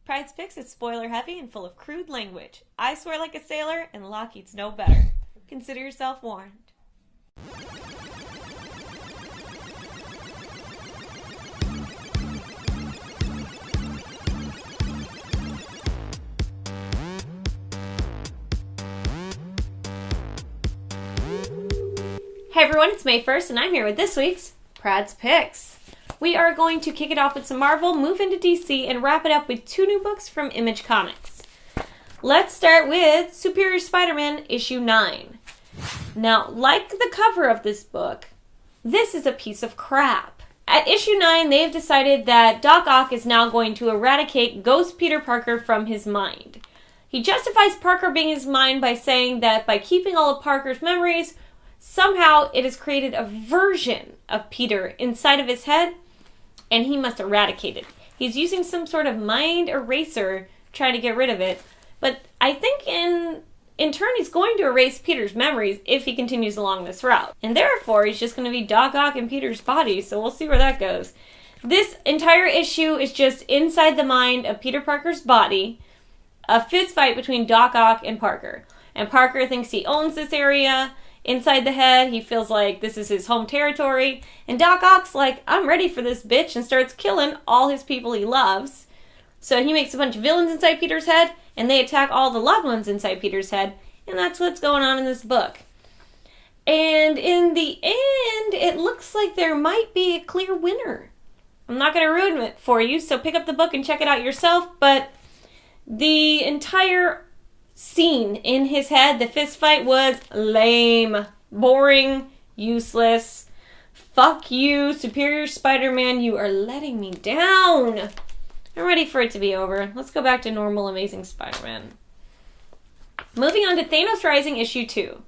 Pryde's Picks is spoiler heavy and full of crude language. I swear like a sailor, and Lockheed's no better. Consider yourself warned. Hey everyone, it's May 1st, and I'm here with this week's Pryde's Picks. We are going to kick it off with some Marvel, move into DC, and wrap it up with two new books from Image Comics. Let's start with Superior Spider-Man issue 9. Now, like the cover of this book, this is a piece of crap. At issue 9, they have decided that Doc Ock is now going to eradicate Ghost Peter Parker from his mind. He justifies Parker being his mind by saying that by keeping all of Parker's memories, somehow it has created a version of Peter inside of his head, and he must eradicate it. He's using some sort of mind eraser trying to get rid of it, but I think in turn he's going to erase Peter's memories if he continues along this route. And therefore, he's just going to be Doc Ock in Peter's body, so we'll see where that goes. This entire issue is just inside the mind of Peter Parker's body, a fist fight between Doc Ock and Parker. And Parker thinks he owns this area. Inside the head, he feels like this is his home territory. And Doc Ock's like, I'm ready for this bitch, and starts killing all his people he loves. So he makes a bunch of villains inside Peter's head, and they attack all the loved ones inside Peter's head. And that's what's going on in this book. And in the end, it looks like there might be a clear winner. I'm not going to ruin it for you, so pick up the book and check it out yourself. But the entire scene in his head, the fist fight, was lame, boring, useless. Fuck you, Superior Spider-Man, you are letting me down. I'm ready for it to be over. Let's go back to normal Amazing Spider-Man. Moving on to Thanos Rising issue 2.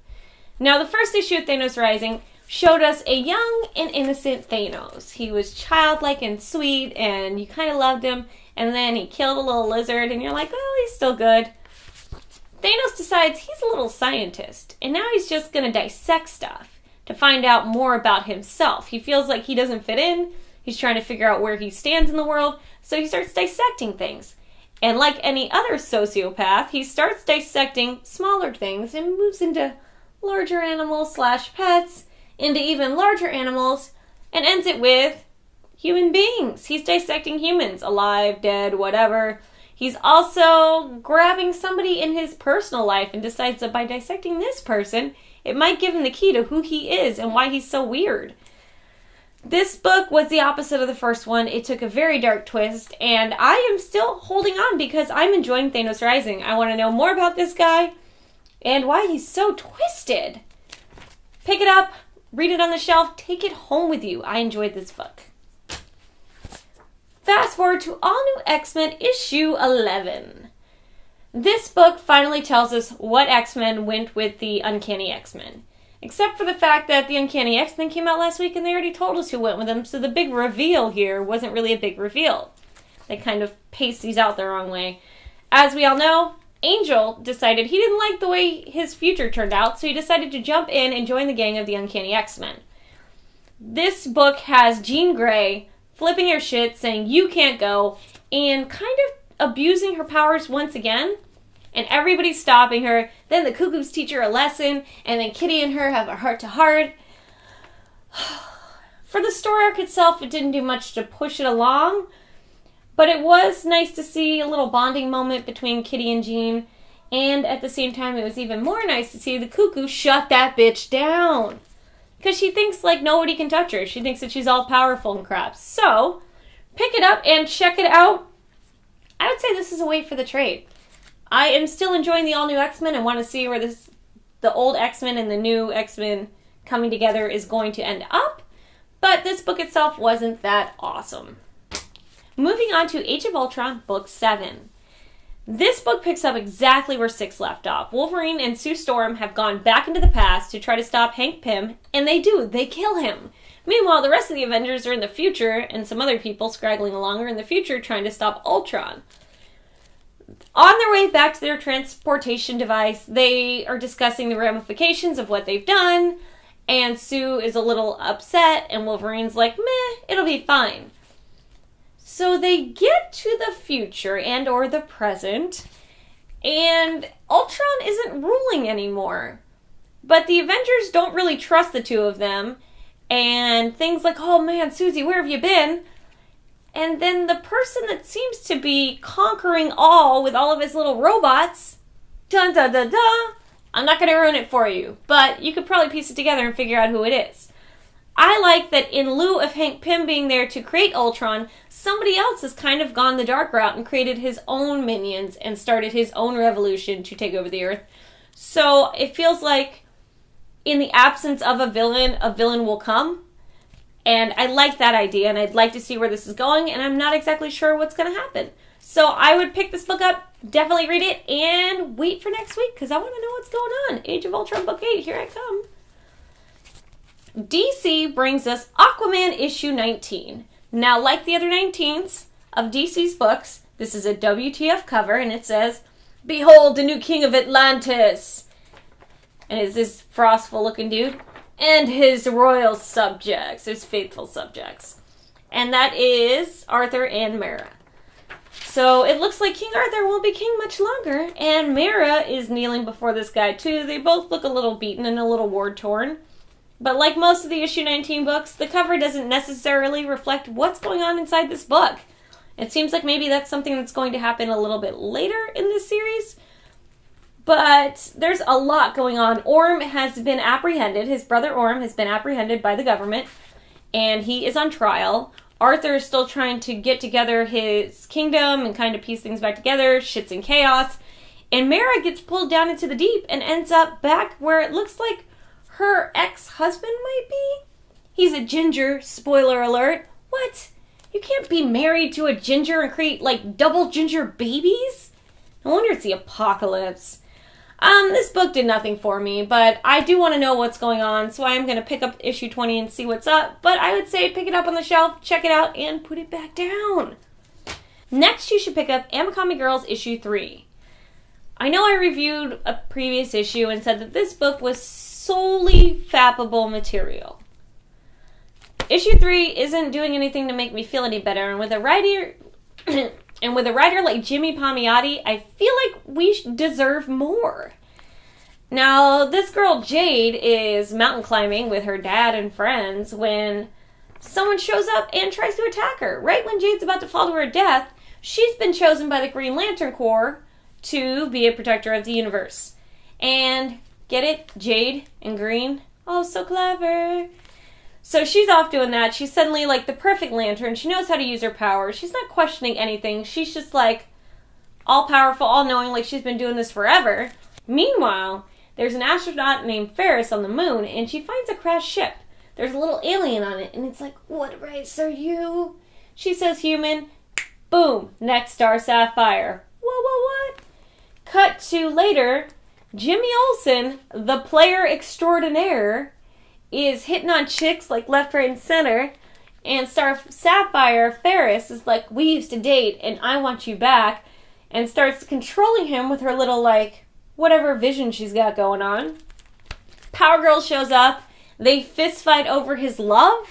Now, the first issue of Thanos Rising showed us a young and innocent Thanos. He was childlike and sweet, and you kind of loved him, and then he killed a little lizard, and you're like, well, he's still good. Thanos decides he's a little scientist, and now he's just going to dissect stuff to find out more about himself. He feels like he doesn't fit in. He's trying to figure out where he stands in the world, so he starts dissecting things. And like any other sociopath, he starts dissecting smaller things and moves into larger animals / pets, into even larger animals, and ends it with human beings. He's dissecting humans, alive, dead, whatever. He's also grabbing somebody in his personal life and decides that by dissecting this person, it might give him the key to who he is and why he's so weird. This book was the opposite of the first one. It took a very dark twist, and I am still holding on because I'm enjoying Thanos Rising. I want to know more about this guy and why he's so twisted. Pick it up, read it on the shelf, take it home with you. I enjoyed this book. Fast forward to All New X-Men issue 11. This book finally tells us what X-Men went with the Uncanny X-Men. Except for the fact that the Uncanny X-Men came out last week and they already told us who went with them, so the big reveal here wasn't really a big reveal. They kind of paced these out the wrong way. As we all know, Angel decided he didn't like the way his future turned out, so he decided to jump in and join the gang of the Uncanny X-Men. This book has Jean Grey flipping her shit, saying you can't go, and kind of abusing her powers once again. And everybody's stopping her. Then the Cuckoos teach her a lesson, and then Kitty and her have a heart-to-heart. For the story arc itself, it didn't do much to push it along, but it was nice to see a little bonding moment between Kitty and Jean, and at the same time, it was even more nice to see the Cuckoo shut that bitch down. Because she thinks like nobody can touch her. She thinks that she's all powerful and crap. So, pick it up and check it out. I would say this is a wait for the trade. I am still enjoying the all-new X-Men and want to see where the old X-Men and the new X-Men coming together is going to end up. But this book itself wasn't that awesome. Moving on to Age of Ultron, Book 7. This book picks up exactly where 6 left off. Wolverine and Sue Storm have gone back into the past to try to stop Hank Pym, and they do. They kill him. Meanwhile, the rest of the Avengers are in the future, and some other people scraggling along are in the future trying to stop Ultron. On their way back to their transportation device, they are discussing the ramifications of what they've done, and Sue is a little upset, and Wolverine's like, meh, it'll be fine. So they get to the future and or the present, and Ultron isn't ruling anymore. But the Avengers don't really trust the two of them, and things like, oh man, Susie, where have you been? And then the person that seems to be conquering all with all of his little robots, dun dun dun dun, I'm not going to ruin it for you, but you could probably piece it together and figure out who it is. I like that in lieu of Hank Pym being there to create Ultron, somebody else has kind of gone the dark route and created his own minions and started his own revolution to take over the Earth. So it feels like in the absence of a villain will come. And I like that idea, and I'd like to see where this is going, and I'm not exactly sure what's going to happen. So I would pick this book up, definitely read it, and wait for next week, because I want to know what's going on. Age of Ultron Book 8, here I come. DC brings us Aquaman issue 19. Now, like the other 19s of DC's books, this is a WTF cover, and it says, "Behold the new king of Atlantis." And it's this frostful-looking dude. And his royal subjects, his faithful subjects. And that is Arthur and Mera. So it looks like King Arthur won't be king much longer, and Mera is kneeling before this guy too. They both look a little beaten and a little war-torn. But like most of the issue 19 books, the cover doesn't necessarily reflect what's going on inside this book. It seems like maybe that's something that's going to happen a little bit later in this series. But there's a lot going on. Orm has been apprehended. His brother Orm has been apprehended by the government, and he is on trial. Arthur is still trying to get together his kingdom and kind of piece things back together. Shit's in chaos. And Mera gets pulled down into the deep and ends up back where it looks like her ex-husband might be. He's a ginger, spoiler alert. What? You can't be married to a ginger and create, like, double ginger babies? No wonder it's the apocalypse. This book did nothing for me, but I do want to know what's going on, so I am going to pick up issue 20 and see what's up. But I would say pick it up on the shelf, check it out, and put it back down. Next, you should pick up Ame-Comi Girls issue 3. I know I reviewed a previous issue and said that this book was solely fappable material. Issue 3 isn't doing anything to make me feel any better, and with a writer... And with a writer like Jimmy Palmiotti, I feel like we deserve more. Now, this girl Jade is mountain climbing with her dad and friends when someone shows up and tries to attack her. Right when Jade's about to fall to her death, she's been chosen by the Green Lantern Corps to be a protector of the universe. And, get it? Jade and Green? Oh, so clever. So she's off doing that. She's suddenly like the perfect lantern. She knows how to use her power. She's not questioning anything. She's just like all-powerful, all-knowing, like she's been doing this forever. Meanwhile, there's an astronaut named Ferris on the moon, and she finds a crashed ship. There's a little alien on it, and it's like, what race are you? She says human. Boom. Next star, Sapphire. What? Cut to later, Jimmy Olsen, the player extraordinaire, is hitting on chicks like left, right, and center, and Star Sapphire Ferris is like, we used to date, and I want you back, and starts controlling him with her little, like, whatever vision she's got going on. Power Girl shows up. They fist fight over his love.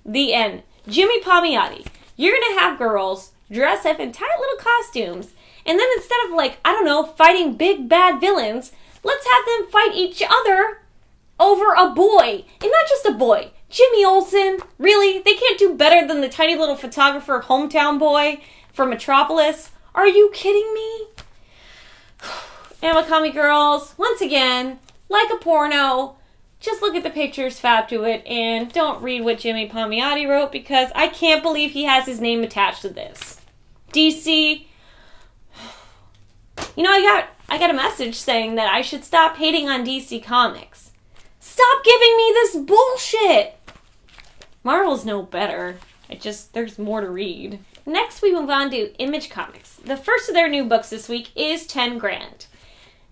The end. Jimmy Palmiotti, you're gonna have girls dress up in tight little costumes, and then instead of, like, I don't know, fighting big bad villains, let's have them fight each other over a boy. And not just a boy. Jimmy Olsen. Really? They can't do better than the tiny little photographer hometown boy from Metropolis? Are you kidding me? Ame-Comi Girls, once again, like a porno, just look at the pictures, fab to it, and don't read what Jimmy Palmiotti wrote, because I can't believe he has his name attached to this. DC. You know, I got a message saying that I should stop hating on DC Comics. Stop giving me this bullshit! Marvel's no better. There's more to read. Next, we move on to Image Comics. The first of their new books this week is 10 Grand.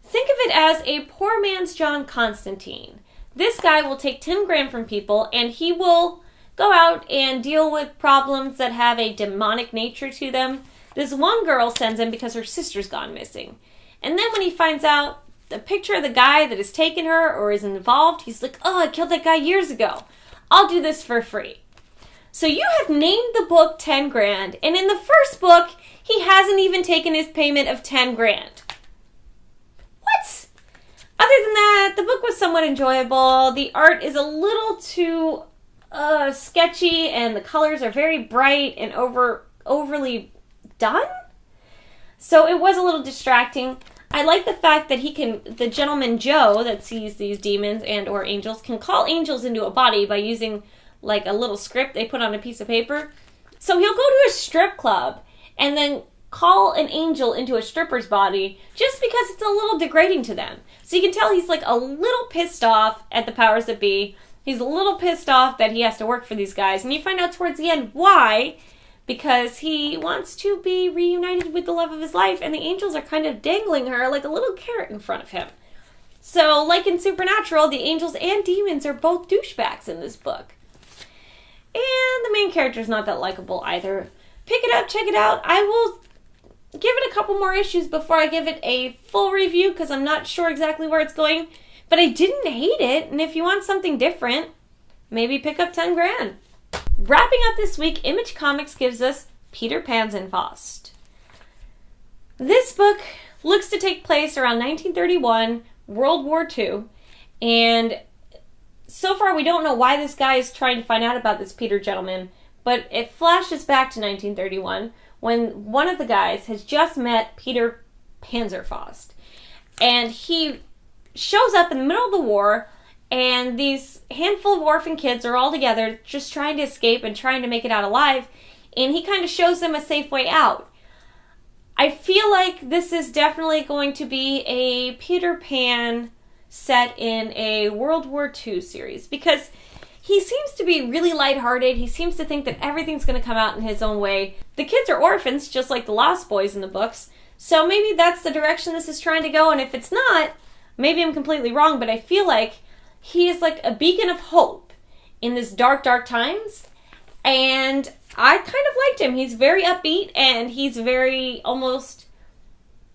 Think of it as a poor man's John Constantine. This guy will take 10 grand from people, and he will go out and deal with problems that have a demonic nature to them. This one girl sends him because her sister's gone missing. And then when he finds out the picture of the guy that has taken her or is involved, he's like, oh, I killed that guy years ago. I'll do this for free. So you have named the book 10 grand, and in the first book, he hasn't even taken his payment of 10 grand. What? Other than that, the book was somewhat enjoyable. The art is a little too sketchy, and the colors are very bright and overly done. So it was a little distracting. I like the fact that the gentleman Joe that sees these demons and or angels can call angels into a body by using like a little script they put on a piece of paper. So he'll go to a strip club and then call an angel into a stripper's body just because it's a little degrading to them. So you can tell he's like a little pissed off at the powers that be. He's a little pissed off that he has to work for these guys. And you find out towards the end why. Because he wants to be reunited with the love of his life, and the angels are kind of dangling her like a little carrot in front of him. So, like in Supernatural, the angels and demons are both douchebags in this book. And the main character's not that likable either. Pick it up, check it out. I will give it a couple more issues before I give it a full review, because I'm not sure exactly where it's going. But I didn't hate it, and if you want something different, maybe pick up 10 grand. Wrapping up this week, Image Comics gives us Peter Panzerfaust. This book looks to take place around 1931, World War II, and so far we don't know why this guy is trying to find out about this Peter gentleman, but it flashes back to 1931 when one of the guys has just met Peter Panzerfaust, and he shows up in the middle of the war. And these handful of orphan kids are all together just trying to escape and trying to make it out alive. And he kind of shows them a safe way out. I feel like this is definitely going to be a Peter Pan set in a World War II series. Because he seems to be really lighthearted. He seems to think that everything's going to come out in his own way. The kids are orphans, just like the Lost Boys in the books. So maybe that's the direction this is trying to go. And if it's not, maybe I'm completely wrong. But I feel like he is like a beacon of hope in this dark, dark times. And I kind of liked him. He's very upbeat and he's very almost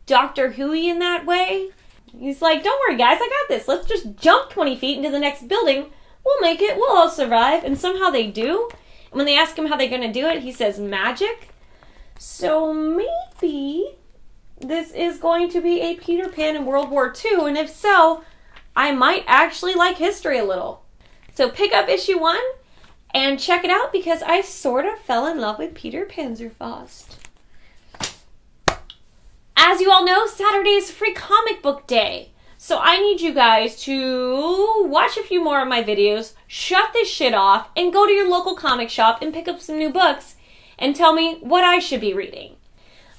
Doctor Who-y in that way. He's like, don't worry guys, I got this. Let's just jump 20 feet into the next building. We'll make it. We'll all survive. And somehow they do. And when they ask him how they're going to do it, he says magic. So maybe this is going to be a Peter Pan in World War II. And if so, I might actually like history a little. So pick up issue 1 and check it out because I sort of fell in love with Peter Panzerfaust. As you all know, Saturday is free comic book day. So I need you guys to watch a few more of my videos, shut this shit off, and go to your local comic shop and pick up some new books and tell me what I should be reading.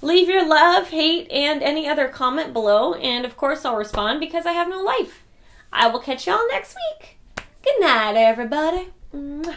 Leave your love, hate, and any other comment below, and of course I'll respond because I have no life. I will catch y'all next week. Good night, everybody. Mwah.